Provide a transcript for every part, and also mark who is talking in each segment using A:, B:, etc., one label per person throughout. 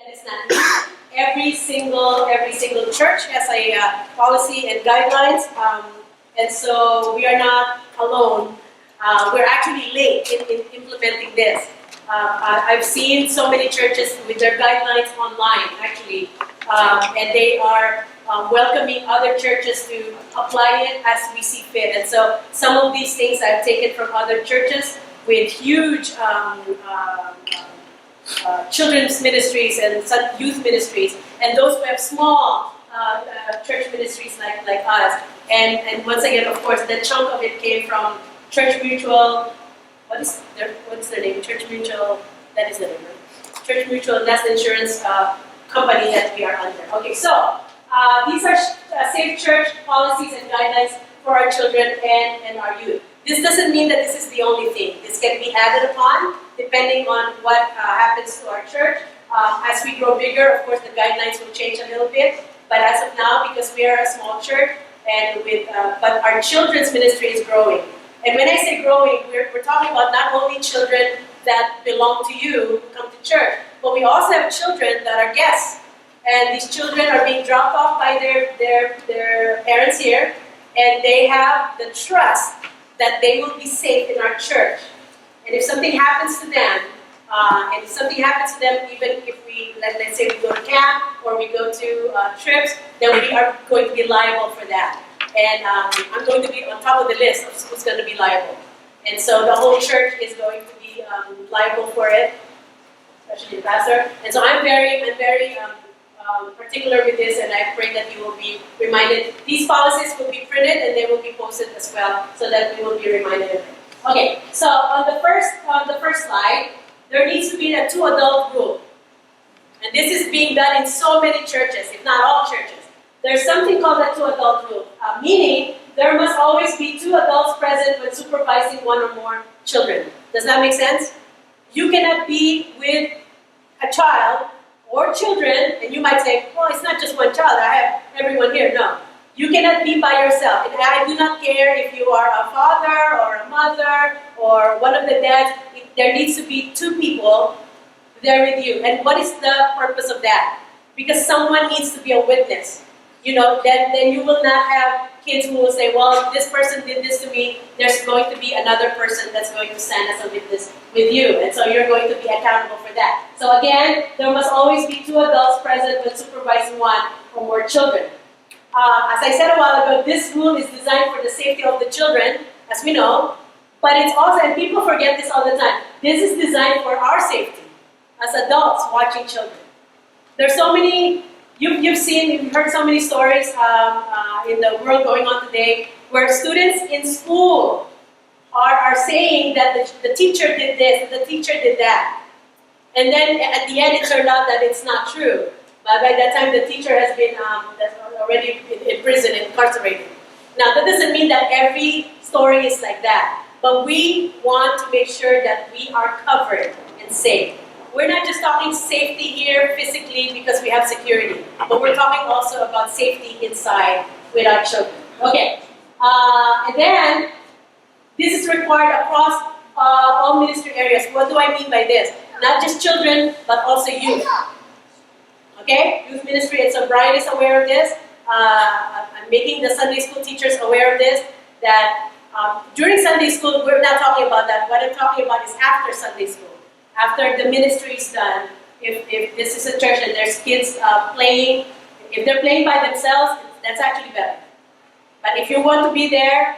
A: and it's not new. Every single church has a policy and guidelines, and so we are not alone. We're actually late in implementing this. I've seen so many churches with their guidelines online, actually, and they are welcoming other churches to apply it as we see fit. And so some of these things I've taken from other churches with huge children's ministries and youth ministries, and those who have small church ministries like us. And once again, of course, the chunk of it came from Church Mutual. What is their name? Church Mutual. That is the name, right? Church Mutual, and that's the insurance company that we are under. Okay, so these are safe church policies and guidelines for our children and our youth. This doesn't mean that this is the only thing. This can be added upon depending on what happens to our church. As we grow bigger, of course, the guidelines will change a little bit. But as of now, because we are a small church, and but our children's ministry is growing. And when I say growing, we're talking about not only children that belong to you, who come to church, but we also have children that are guests. And these children are being dropped off by their parents here, and they have the trust that they will be safe in our church. And if something happens to them, even if we, let's say we go to camp or we go to trips, then we are going to be liable for that. And I'm going to be on top of the list of who's going to be liable. And so the whole church is going to be liable for it, especially the pastor. And so I'm very particular with this, and I pray that you will be reminded. These policies will be printed and they will be posted as well, so that we will be reminded of it. Okay, so on the first slide, there needs to be a 2-adult rule. And this is being done in so many churches, if not all churches. There's something called a 2-adult rule, meaning there must always be 2 adults present when supervising 1 or more children. Does that make sense? You cannot be with a child or children, and you might say, well, it's not just one child, I have everyone here. No. You cannot be by yourself. And I do not care if you are a father or a mother or one of the dads. There needs to be 2 people there with you. And what is the purpose of that? Because someone needs to be a witness. You know, then you will not have kids who will say, well, this person did this to me. There's going to be another person that's going to stand as a witness with you. And so you're going to be accountable for that. So again, there must always be 2 adults present when supervising 1 or more children. As I said a while ago, this rule is designed for the safety of the children, as we know, but it's also, and people forget this all the time, this is designed for our safety as adults watching children. There's so many, you've heard so many stories in the world going on today where students in school are saying that the teacher did this, the teacher did that. And then at the end it turned out that it's not true. But by that time, the teacher has been already in prison, incarcerated. Now, that doesn't mean that every story is like that. But we want to make sure that we are covered and safe. We're not just talking safety here physically because we have security. But we're talking also about safety inside with our children. Okay. And then, this is required across all ministry areas. What do I mean by this? Not just children, but also youth. Okay, youth ministry, and so Brian is aware of this. I'm making the Sunday school teachers aware of this, that during Sunday school, we're not talking about that. What I'm talking about is after Sunday school. After the ministry is done, if this is a church and there's kids playing, if they're playing by themselves, that's actually better. But if you want to be there,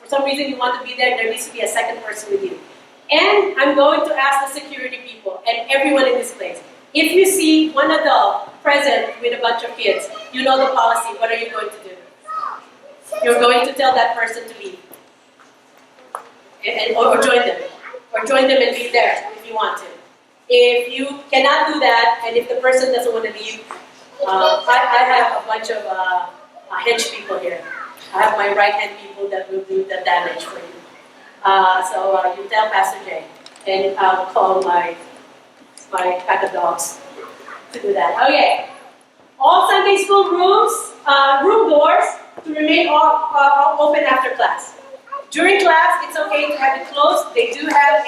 A: for some reason you want to be there, there needs to be a second person with you. And I'm going to ask the security people and everyone in this place, if you see one adult present with a bunch of kids, you know the policy, what are you going to do? You're going to tell that person to leave. Or join them. Or join them and be there if you want to. If you cannot do that, and if the person doesn't want to leave, I have a bunch of hench people here. I have my right-hand people that will do the damage for you. So you tell Pastor Jay, and I'll call my pack of dogs to do that. Okay. All Sunday school room doors to remain open after class. During class, it's okay to have it closed. They do have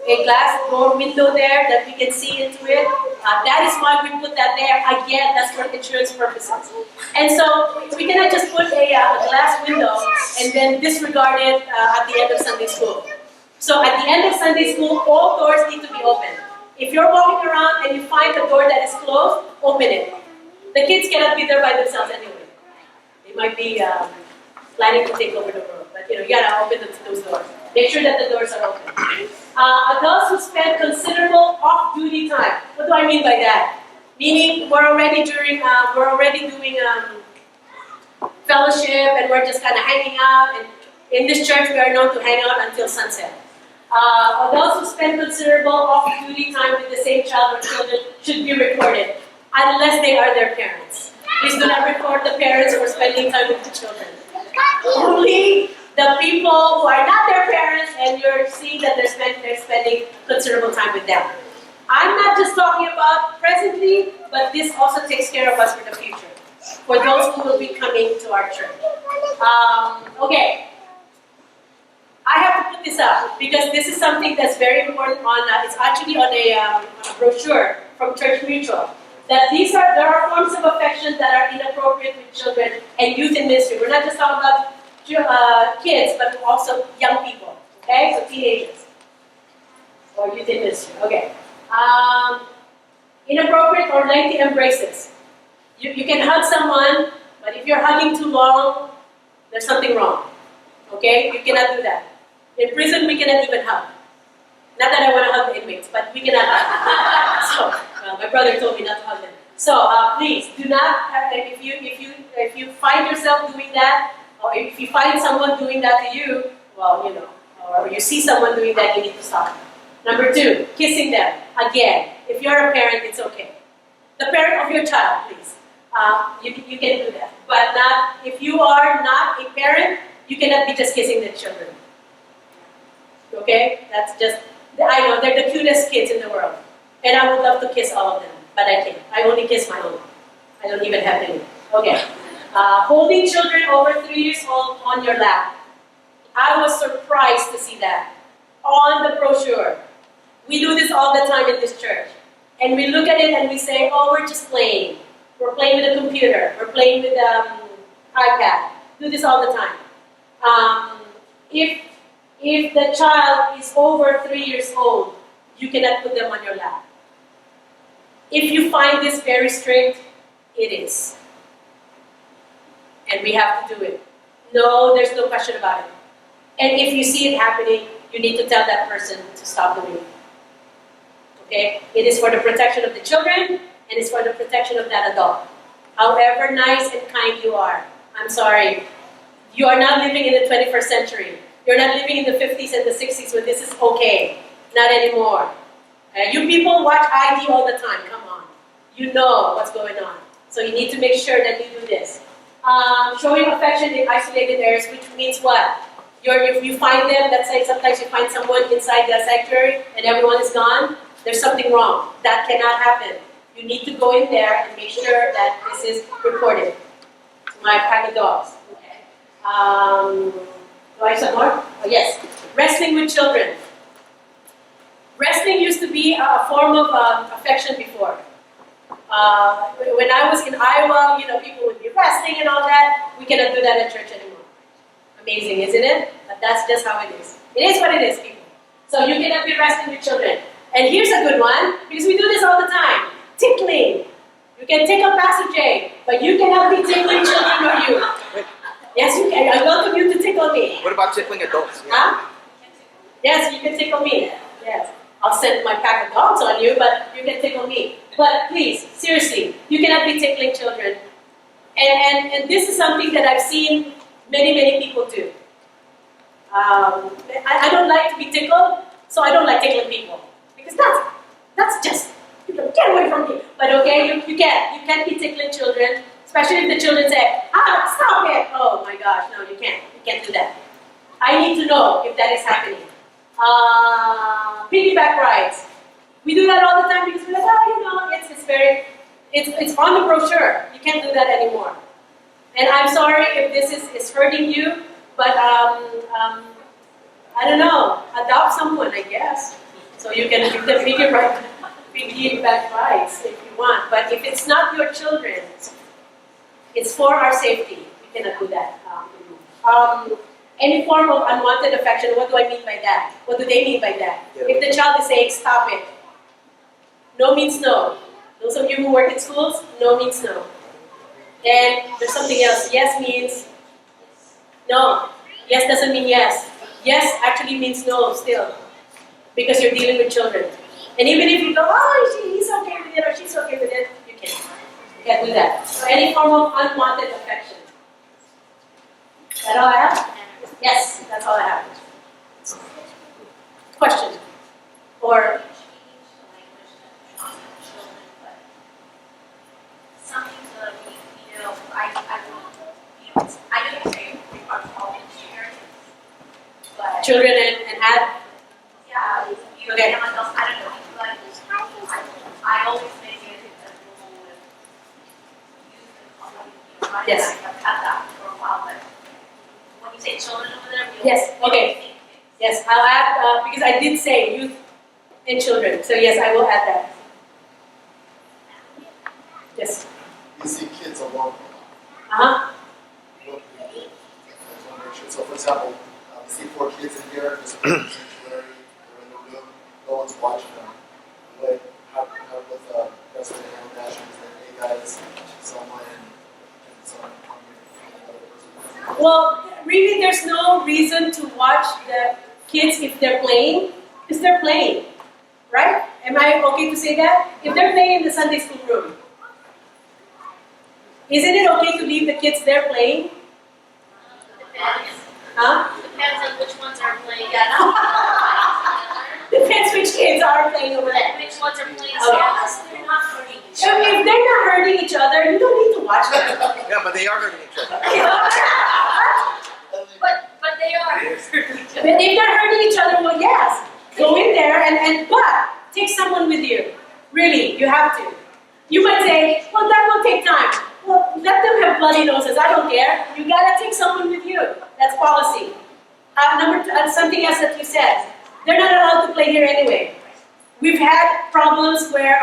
A: a glass door window there that we can see into it. That is why we put that there. Again, that's for insurance purposes. And so we cannot just put a glass window and then disregard it at the end of Sunday school. So at the end of Sunday school, all doors need to be open. If you're walking around and you find a door that is closed, open it. The kids cannot be there by themselves anyway. They might be planning to take over the world, but you gotta open those doors. Make sure that the doors are open. Adults who spend considerable off-duty time. What do I mean by that? Meaning we're already doing fellowship and we're just kind of hanging out. And in this church, we are known to hang out until sunset. Adults who spend considerable off-duty time with the same child or children should be reported, unless they are their parents. Please do not report the parents for spending time with the children. Only the people who are not their parents and you're seeing that they're spending considerable time with them. I'm not just talking about presently, but this also takes care of us for the future, for those who will be coming to our church. Okay. I have to put this up because this is something that's very important it's actually on a brochure from Church Mutual. That there are forms of affection that are inappropriate with children and youth in ministry. We're not just talking about kids, but also young people. Okay, so teenagers or youth in ministry. Okay, inappropriate or lengthy embraces. You can hug someone, but if you're hugging too long, there's something wrong. Okay, you cannot do that. In prison, we cannot even hug. Not that I want to hug the inmates, but we cannot hug. So, my brother told me not to hug them. So please do not. If you find yourself doing that, or if you find someone doing that to you, well, or you see someone doing that, you need to stop. Number 2, kissing them. Again, if you're a parent, it's okay. The parent of your child, please. You can do that, but not if you are not a parent. You cannot be just kissing the children. Okay, that's just. I know they're the cutest kids in the world. And I would love to kiss all of them, but I can't. I only kiss my own. I don't even have any. Okay. Holding children over 3 years old on your lap. I was surprised to see that on the brochure. We do this all the time in this church. And we look at it and we say, oh, we're just playing. We're playing with a computer. We're playing with iPad. Do this all the time. If the child is over 3 years old, you cannot put them on your lap. If you find this very strict, it is. And we have to do it. No, there's no question about it. And if you see it happening, you need to tell that person to stop doing it. Okay? It is for the protection of the children, and it's for the protection of that adult. However nice and kind you are, I'm sorry, you are not living in the 21st century. You're not living in the 50s and the 60s where this is okay. Not anymore. You people watch ID all the time. Come on. You know what's going on. So you need to make sure that you do this. Showing affection in isolated areas, which means what? If you find them, let's say sometimes you find someone inside the sanctuary and everyone is gone, there's something wrong. That cannot happen. You need to go in there and make sure that this is reported to my pack of dogs. Okay. Do I have some more? Oh, yes. Wrestling with children. Wrestling used to be a form of affection before. When I was in Iowa, people would be wrestling and all that. We cannot do that at church anymore. Amazing, isn't it? But that's just how it is. It is what it is, people. So you cannot be wrestling with children. And here's a good one, because we do this all the time. Tickling. You can tickle Pastor Jay, but you cannot be tickling children or youth. Yes, you can. I welcome you to tickle me.
B: What about tickling adults?
A: Huh? Yes, you can tickle me. Yes. I'll send my pack of dogs on you, but you can tickle me. But please, seriously, you cannot be tickling children. And this is something that I've seen many people do. I don't like to be tickled, so I don't like tickling people. Because that's just, get away from me. But okay, you can't be tickling children, especially if the children say, stop it. Oh my gosh, no, you can't do that. I need to know if that is happening. Piggyback rides. We do that all the time because we're like, it's on the brochure. You can't do that anymore. And I'm sorry if this is hurting you, but I don't know. Adopt someone, I guess. So you can give them piggyback rides if you want. But if it's not your children, it's for our safety. We cannot do that. Any form of unwanted affection, what do I mean by that? What do they mean by that? If the child is saying, stop it, no means no. Those of you who work in schools, no means no. Then there's something else. Yes means no. Yes doesn't mean yes. Yes actually means no still. Because you're dealing with children. And even if you go, oh, he's okay with it or she's okay with it, you can't do that. So any form of unwanted affection. Is that all I have? Yes, that's all I have. Question? Or
B: something to, I know you say we are all parents, but
A: children and have?
B: Yeah, you
A: okay.
B: and adults, I don't know, but I always make it a rule with youth and
A: yes.
B: I've had that for a while, but when you say children over there,
A: yes, okay. Yes, I'll add, because I did say youth and children, so yes, I will add that. Yes.
C: You see kids alone.
A: Uh-huh.
C: So for example, we see 4 kids in here, there's a sanctuary, they're in the room, no one's watching them. Like, how with that's what they handle that, is that, hey guys, someone
A: well, really there's no reason to watch the kids if they're playing, because they're playing, right? Am I okay to say that? If they're playing in the Sunday school room, isn't it okay to leave the kids there playing?
B: Depends.
A: Huh?
B: Depends on which ones are playing.
A: Depends which kids are playing over there.
B: Which ones are playing
A: Okay.
B: so they're not hurting each
A: So
B: other.
A: if they're not hurting each other, you don't need to watch them.
D: Yeah, but they are hurting each other.
B: But they are.
A: But if they're hurting each other, well, yes. Go in there but take someone with you. Really, you have to. You might say, well, that will take time. Well, let them have bloody noses. I don't care. You gotta take someone with you. That's policy. Something else that you said. They're not allowed to play here anyway. We've had problems where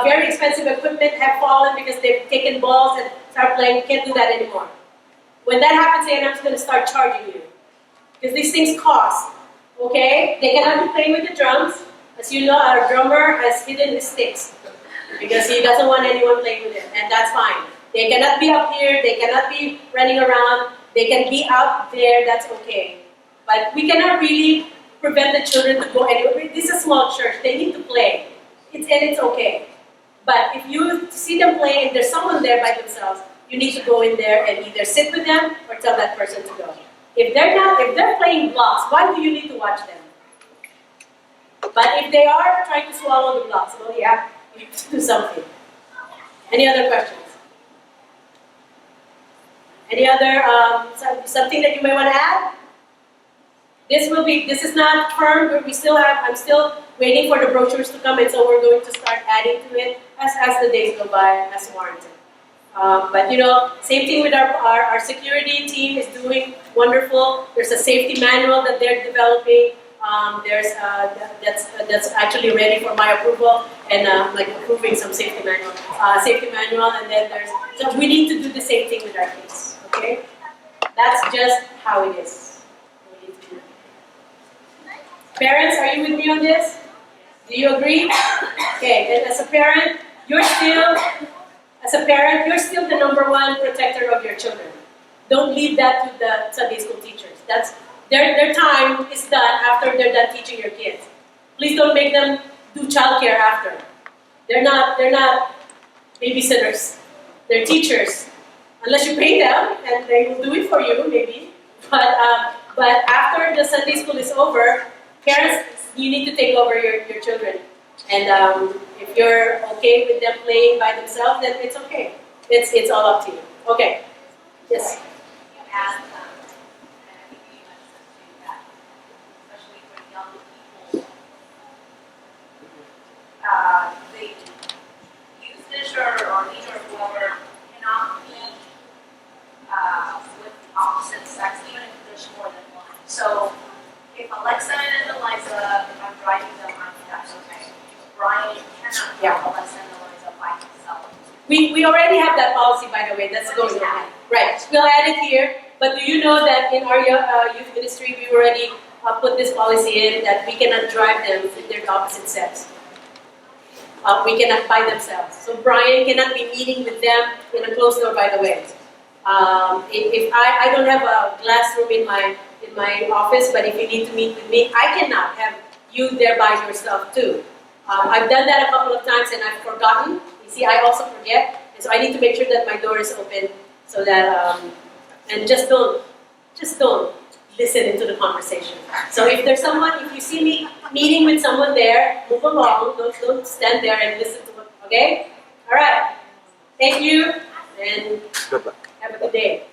A: very expensive equipment have fallen because they've taken balls and start playing. You can't do that anymore. When that happens, A&M's going to start charging you. Because these things cost. Okay? They cannot be playing with the drums. As you know, our drummer has hidden his sticks. Because he doesn't want anyone playing with him. And that's fine. They cannot be up here. They cannot be running around. They can be out there. That's okay. But we cannot really prevent the children to go anywhere. This is a small church. They need to play. It's okay. But if you see them playing and there's someone there by themselves, you need to go in there and either sit with them or tell that person to go. If they're playing blocks, why do you need to watch them? But if they are trying to swallow the blocks, well, yeah, you have to do something. Any other questions? Any other, something that you may want to add? This is not firm, but I'm still waiting for the brochures to come in, so we're going to start adding to it as the days go by, as warranted. But same thing with our security team is doing wonderful. There's a safety manual that they're developing. That's actually ready for my approval, and like approving some safety manual, and then so we need to do the same thing with our kids. Okay, that's just how it is. Parents, are you with me on this? Do you agree? Okay, and as a parent, you're still the number one protector of your children. Don't leave that to the Sunday school teachers. That's their time is done after they're done teaching your kids. Please don't make them do childcare after. They're not babysitters. They're teachers. Unless you pay them, and they will do it for you, maybe. But after the Sunday school is over, parents, you need to take over your children. And if you're okay with them playing by themselves, then it's okay. It's all up to you. Okay. Yes.
B: You asked, and I think you mentioned that, especially for young people, the youth minister or leader or whoever cannot be with opposite sex, even if there's more than one. So if Alexa and Eliza, if I'm driving them, I'm
A: Yeah.
B: I'll let them know it's a by himself.
A: We already have that policy, by the way, that's going on. Right, we'll add it here, but do you know that in our youth ministry, we already put this policy in that we cannot drive them if they're the opposite sex. We cannot by themselves. So Brian cannot be meeting with them in a closed door, by the way. If I don't have a glass room in my office, but if you need to meet with me, I cannot have you there by yourself too. I've done that a couple of times and I've forgotten. You see, I also forget, and so I need to make sure that my door is open so that and just don't listen into the conversation. So if there's someone, if you see me meeting with someone there, move along. Don't stand there and listen to what. Okay? All right. Thank you, and
D: Good luck.
A: have a good day.